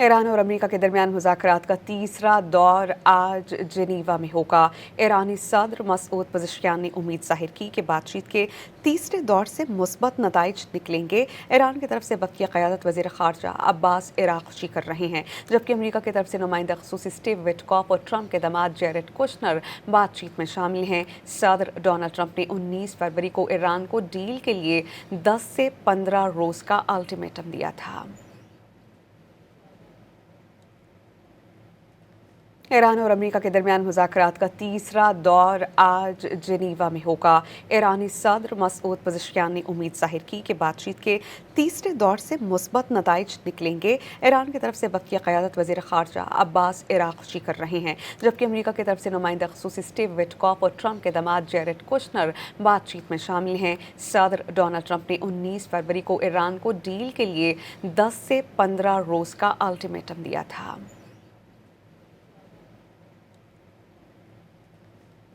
Iran और America के दरमियान मुज़ाकरात का तीसरा दौर आज जेनीवा में होगा। ईरानी सदर मसूद पज़ेश्कियान ने उम्मीद जाहिर की कि बातचीत के तीसरे दौर से मुस्बत नताइज निकलेंगे। ईरान की तरफ से बक़िया क़यादत वज़ीर ख़ारजा अब्बास इराक़ची कर रहे हैं, जबकि अमेरिका की तरफ से नुमाइंदा ख़ुसूसी स्टीव विटकॉफ और ट्रंप के दामाद जेरेड कुशनर बातचीत में शामिल हैं। सदर डोनाल्ड ट्रंप ने 19 फरवरी को ईरान को डील के लिए 10 से 15 रोज़ का अल्टीमेटम दिया था। ईरान और अमेरिका के दरमियान मुज़ाकरात का तीसरा दौर आज जेनीवा में होगा। ईरानी सदर मसूद पज़ेश्कियान ने उम्मीद जाहिर की कि बातचीत के तीसरे दौर से मुस्बत नताइज निकलेंगे। ईरान की तरफ से बक़िया क़यादत वज़ीर ख़ारजा अब्बास इराक़ची कर रहे हैं, जबकि अमेरिका की तरफ से नुमाइंदा ख़ुसूसी स्टीव विटकॉफ और ट्रंप के दामाद जेरेड कुशनर बातचीत में शामिल हैं। सदर डोनाल्ड ट्रंप ने 19 फरवरी को ईरान को डील के लिए 10 से 15 रोज़ का अल्टीमेटम दिया था।